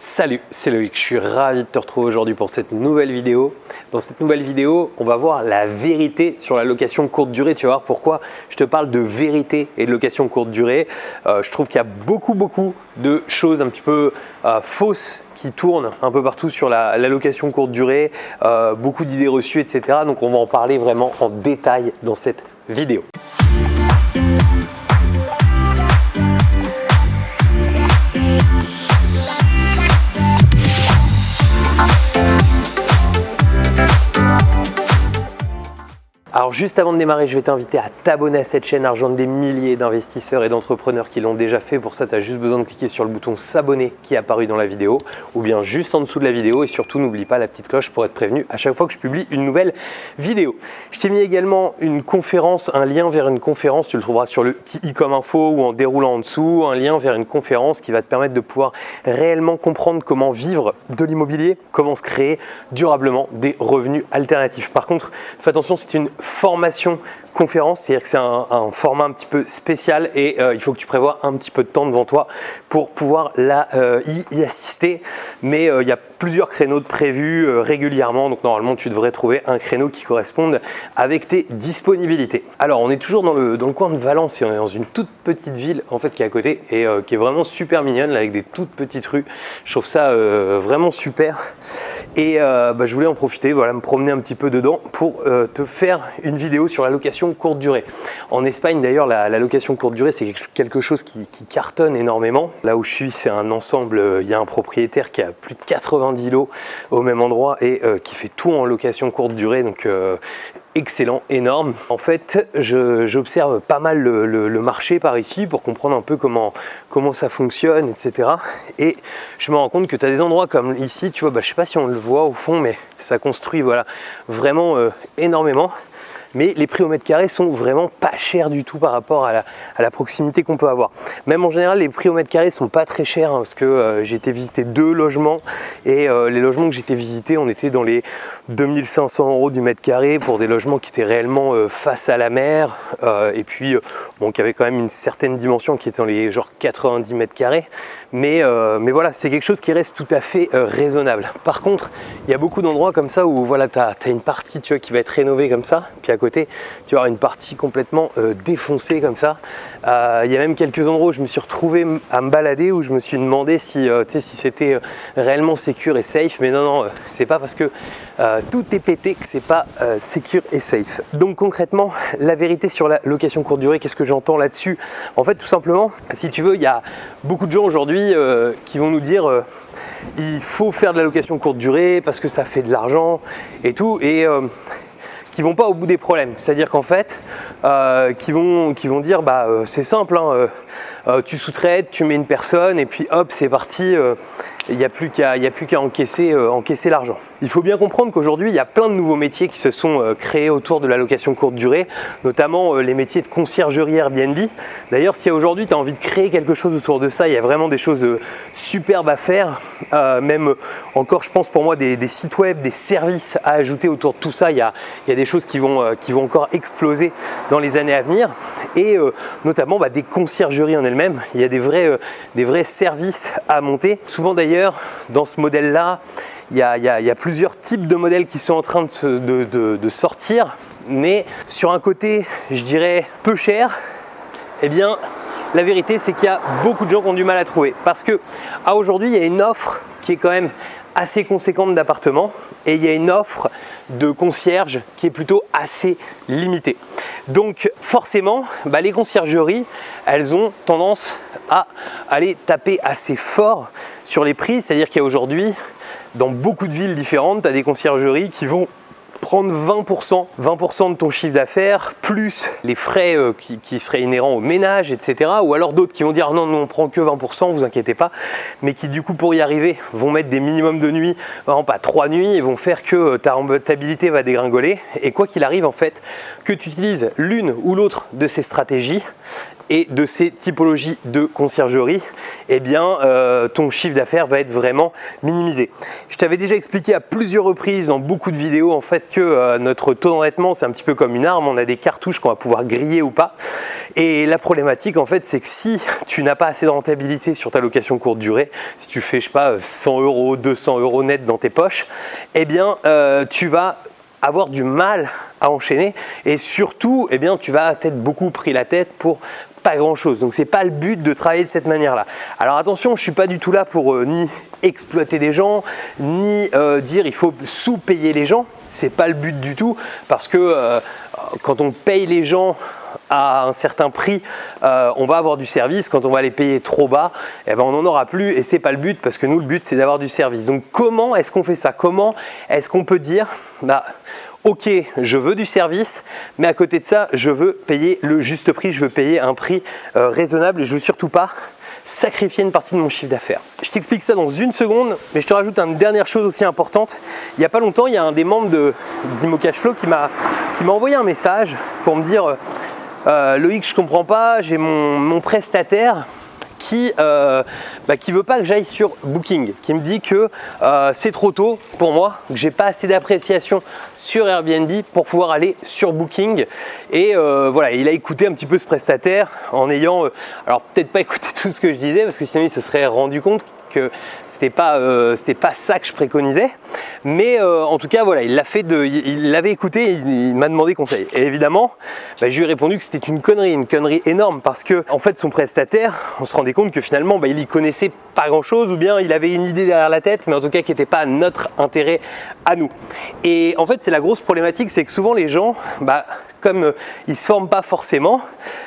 Salut, c'est Loïc, je suis ravi de te retrouver aujourd'hui pour cette nouvelle vidéo. Dans cette nouvelle vidéo, on va voir la vérité sur la location courte durée. Tu vas voir pourquoi je te parle de vérité et de location courte durée. Je trouve qu'il y a beaucoup de choses un petit peu fausses qui tournent un peu partout sur la location courte durée, beaucoup d'idées reçues, etc. Donc on va en parler vraiment en détail dans cette vidéo. Alors juste avant de démarrer, je vais t'inviter à t'abonner à cette chaîne, à rejoindre des milliers d'investisseurs et d'entrepreneurs qui l'ont déjà fait. Pour ça, tu as juste besoin de cliquer sur le bouton s'abonner qui est apparu dans la vidéo ou bien juste en dessous de la vidéo. Et surtout, n'oublie pas la petite cloche pour être prévenu à chaque fois que je publie une nouvelle vidéo. Je t'ai mis également une conférence, un lien vers une conférence. Tu le trouveras sur le petit i comme info ou en déroulant en dessous. Un lien vers une conférence qui va te permettre de pouvoir réellement comprendre comment vivre de l'immobilier, comment se créer durablement des revenus alternatifs. Par contre, fais attention, c'est une formation conférence, c'est-à-dire que c'est un format un petit peu spécial et il faut que tu prévois un petit peu de temps devant toi pour pouvoir y assister. Mais il y a plusieurs créneaux de prévus régulièrement, donc normalement tu devrais trouver un créneau qui corresponde avec tes disponibilités. Alors on est toujours dans le coin de Valence et on est dans une toute petite ville en fait qui est à côté et qui est vraiment super mignonne là, avec des toutes petites rues. Je trouve ça vraiment super et je voulais en profiter, voilà, me promener un petit peu dedans pour te faire une vidéo sur la location courte durée. En Espagne d'ailleurs, la location courte durée c'est quelque chose qui cartonne énormément. Là où je suis, c'est un ensemble, il y a un propriétaire qui a plus de 90 lots au même endroit et qui fait tout en location courte durée, donc excellent, énorme. En fait, j'observe pas mal le marché par ici pour comprendre un peu comment ça fonctionne, etc. Et je me rends compte que tu as des endroits comme ici, tu vois, je sais pas si on le voit au fond, mais ça construit voilà, vraiment énormément. Mais les prix au mètre carré sont vraiment pas chers du tout par rapport à la proximité qu'on peut avoir. Même en général, les prix au mètre carré sont pas très chers parce que j'ai été visiter 2 logements et les logements que j'ai été visités, on était dans les 2500 € du mètre carré pour des logements qui étaient réellement face à la mer et puis qui avaient quand même une certaine dimension qui était dans les genre 90 mètres carrés. Mais voilà, c'est quelque chose qui reste tout à fait raisonnable. Par contre, il y a beaucoup d'endroits comme ça où voilà, tu as une partie tu vois, qui va être rénovée comme ça, puis à côté, tu auras une partie complètement défoncée comme ça. Il y a même quelques endroits où je me suis retrouvé à me balader, où je me suis demandé si c'était réellement secure et safe. Mais non, c'est pas parce que tout est pété que c'est pas secure et safe. Donc concrètement, la vérité sur la location courte durée, qu'est-ce que j'entends là-dessus? En fait, tout simplement, si tu veux, il y a beaucoup de gens aujourd'hui qui vont nous dire il faut faire de la location courte durée parce que ça fait de l'argent et tout, et qui vont pas au bout des problèmes. C'est-à-dire qu'en fait, qui vont dire c'est simple, tu sous-traites, tu mets une personne et puis hop, c'est parti. Il n'y a plus qu'à encaisser l'argent. Il faut bien comprendre qu'aujourd'hui, il y a plein de nouveaux métiers qui se sont créés autour de la location courte durée, notamment les métiers de conciergerie Airbnb. D'ailleurs, si aujourd'hui, tu as envie de créer quelque chose autour de ça, il y a vraiment des choses superbes à faire. Même encore, je pense pour moi, des sites web, des services à ajouter autour de tout ça. Il y a des choses qui vont encore exploser dans les années à venir. Et notamment des conciergeries en elles-mêmes. Il y a des vrais services à monter. Souvent d'ailleurs, dans ce modèle-là, il y a plusieurs types de modèles qui sont en train de sortir, mais sur un côté, je dirais, peu cher, eh bien, la vérité, c'est qu'il y a beaucoup de gens qui ont du mal à trouver. Parce que aujourd'hui, il y a une offre qui est quand même assez conséquente d'appartements et il y a une offre de concierge qui est plutôt assez limitée. Donc forcément, les conciergeries, elles ont tendance à aller taper assez fort sur les prix. C'est-à-dire qu'il y a aujourd'hui, dans beaucoup de villes différentes, tu as des conciergeries qui vont prendre 20% de ton chiffre d'affaires, plus les frais qui seraient inhérents au ménage, etc. Ou alors d'autres qui vont dire non, on prend que 20%, vous inquiétez pas, mais qui du coup pour y arriver vont mettre des minimums de nuits, par exemple à 3 nuits, et vont faire que ta rentabilité va dégringoler. Et quoi qu'il arrive en fait, que tu utilises l'une ou l'autre de ces stratégies, et de ces typologies de conciergerie, eh bien ton chiffre d'affaires va être vraiment minimisé. Je t'avais déjà expliqué à plusieurs reprises dans beaucoup de vidéos en fait que notre taux d'endettement, c'est un petit peu comme une arme, on a des cartouches qu'on va pouvoir griller ou pas. Et la problématique en fait, c'est que si tu n'as pas assez de rentabilité sur ta location courte durée, si tu fais je sais pas 100 €, 200 € net dans tes poches, eh bien tu vas avoir du mal à enchaîner et surtout eh bien tu vas t'être beaucoup pris la tête pour pas grand chose. Donc c'est pas le but de travailler de cette manière là. Alors attention, je suis pas du tout là pour ni exploiter des gens ni dire il faut sous-payer les gens, c'est pas le but du tout, parce que quand on paye les gens à un certain prix, on va avoir du service. Quand on va les payer trop bas, eh ben on n'en aura plus et c'est pas le but, parce que nous le but c'est d'avoir du service. Donc comment est-ce qu'on fait ça? Comment est-ce qu'on peut dire ok, je veux du service, mais à côté de ça, je veux payer le juste prix, je veux payer un prix raisonnable et je veux surtout pas sacrifier une partie de mon chiffre d'affaires. Je t'explique ça dans une seconde, mais je te rajoute une dernière chose aussi importante. Il n'y a pas longtemps, il y a un des membres d'Imo Cashflow qui m'a envoyé un message pour me dire Loïc, je comprends pas, j'ai mon prestataire qui veut pas que j'aille sur Booking, qui me dit que c'est trop tôt pour moi, que j'ai pas assez d'appréciation sur Airbnb pour pouvoir aller sur Booking. Et voilà, il a écouté un petit peu ce prestataire en ayant, alors peut-être pas écouté tout ce que je disais, parce que sinon il se serait rendu compte que c'était pas ça que je préconisais, mais en tout cas voilà, il l'avait écouté, il m'a demandé conseil. Et évidemment, je lui ai répondu que c'était une connerie énorme, parce que en fait son prestataire, on se rendait compte que finalement il y connaissait pas grand chose, ou bien il avait une idée derrière la tête, mais en tout cas qui n'était pas à notre intérêt à nous. Et en fait c'est la grosse problématique, c'est que souvent les gens, comme ils se forment pas forcément,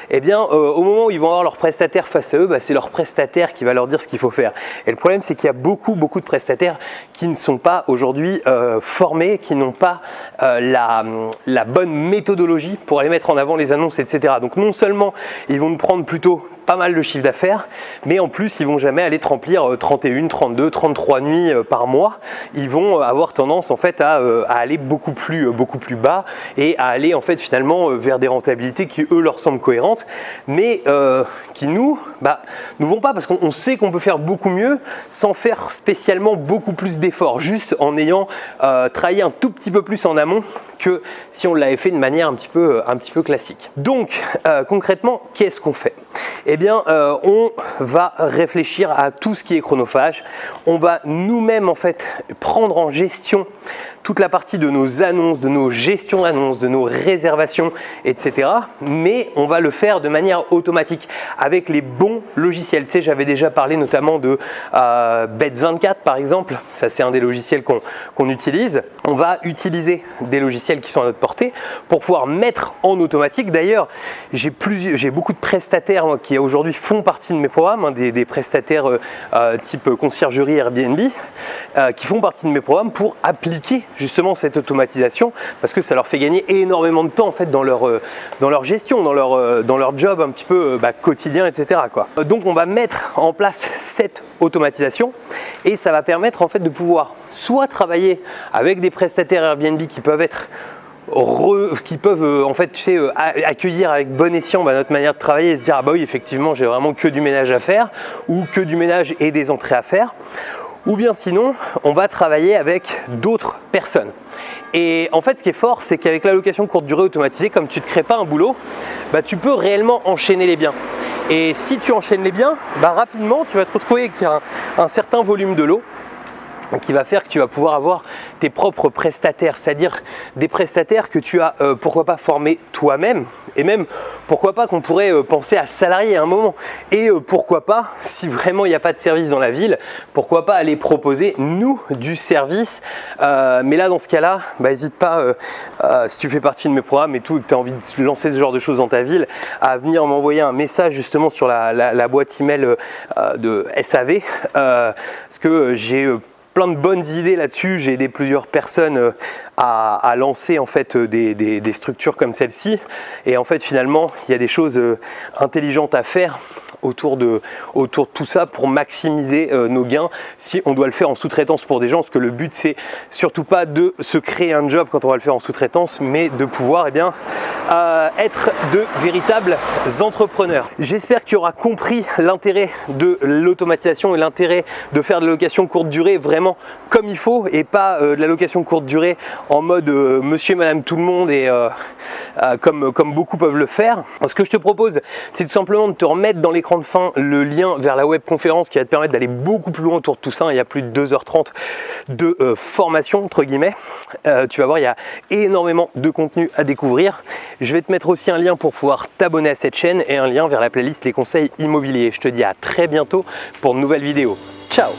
eh bien au moment où ils vont avoir leur prestataire face à eux, c'est leur prestataire qui va leur dire ce qu'il faut faire. Et le problème c'est qu'il y a beaucoup de prestataires qui ne sont pas aujourd'hui formés, qui n'ont pas la bonne méthodologie pour aller mettre en avant les annonces, etc. Donc non seulement ils vont nous prendre plutôt pas mal de chiffre d'affaires, mais en plus ils vont jamais aller te remplir 31, 32, 33 nuits par mois. Ils vont avoir tendance en fait à aller beaucoup plus bas et à aller en fait finalement vers des rentabilités qui eux leur semblent cohérentes, mais qui nous vont pas, parce qu'on sait qu'on peut faire beaucoup mieux sans faire spécialement beaucoup plus d'efforts, juste en ayant travaillé un tout petit peu plus en amont que si on l'avait fait de manière un petit peu classique. Donc concrètement, qu'est-ce qu'on fait? Eh bien, on va réfléchir à tout ce qui est chronophage. On va nous-mêmes en fait prendre en gestion toute la partie de nos annonces, de nos gestions d'annonces, de nos réservations, etc. Mais on va le faire de manière automatique avec les bons logiciels. Tu sais, j'avais déjà parlé notamment de Bets24 par exemple. Ça, c'est un des logiciels qu'on utilise. On va utiliser des logiciels qui sont à notre portée pour pouvoir mettre en automatique. D'ailleurs, j'ai beaucoup de prestataires qui aujourd'hui font partie de mes programmes, des prestataires type conciergerie Airbnb, qui font partie de mes programmes pour appliquer justement cette automatisation, parce que ça leur fait gagner énormément de temps en fait dans leur gestion, dans leur job un petit peu quotidien, etc. Donc on va mettre en place cette automatisation et ça va permettre en fait de pouvoir soit travailler avec des prestataires Airbnb qui peuvent en fait, tu sais, accueillir avec bon escient notre manière de travailler et se dire oui, effectivement j'ai vraiment que du ménage à faire, ou que du ménage et des entrées à faire. Ou bien sinon, on va travailler avec d'autres personnes. Et en fait, ce qui est fort, c'est qu'avec la location courte durée automatisée, comme tu ne te crées pas un boulot, tu peux réellement enchaîner les biens. Et si tu enchaînes les biens, rapidement, tu vas te retrouver avec un certain volume de lot qui va faire que tu vas pouvoir avoir tes propres prestataires, c'est-à-dire des prestataires que tu as pourquoi pas formés toi-même, et même pourquoi pas qu'on pourrait penser à salarier à un moment, et pourquoi pas, si vraiment il n'y a pas de service dans la ville, pourquoi pas aller proposer nous du service, mais là dans ce cas-là, n'hésite pas, si tu fais partie de mes programmes et tout, et que tu as envie de lancer ce genre de choses dans ta ville, à venir m'envoyer un message justement sur la boîte email de SAV, parce que j'ai plein de bonnes idées là-dessus. J'ai aidé plusieurs personnes à lancer en fait des structures comme celle-ci, et en fait finalement il y a des choses intelligentes à faire autour de tout ça pour maximiser nos gains si on doit le faire en sous-traitance pour des gens, parce que le but c'est surtout pas de se créer un job quand on va le faire en sous-traitance, mais de pouvoir être de véritables entrepreneurs. J'espère que tu auras compris l'intérêt de l'automatisation et l'intérêt de faire de la location courte durée vraiment comme il faut, et pas de la location courte durée en mode monsieur et madame tout le monde et comme beaucoup peuvent le faire. Ce que je te propose, c'est tout simplement de te remettre dans l'écran de fin le lien vers la webconférence qui va te permettre d'aller beaucoup plus loin autour de tout ça. Il y a plus de 2h30 de formation entre guillemets. Tu vas voir, il y a énormément de contenu à découvrir. Je vais te mettre aussi un lien pour pouvoir t'abonner à cette chaîne et un lien vers la playlist Les conseils immobiliers. Je te dis à très bientôt pour de nouvelles vidéos. Ciao!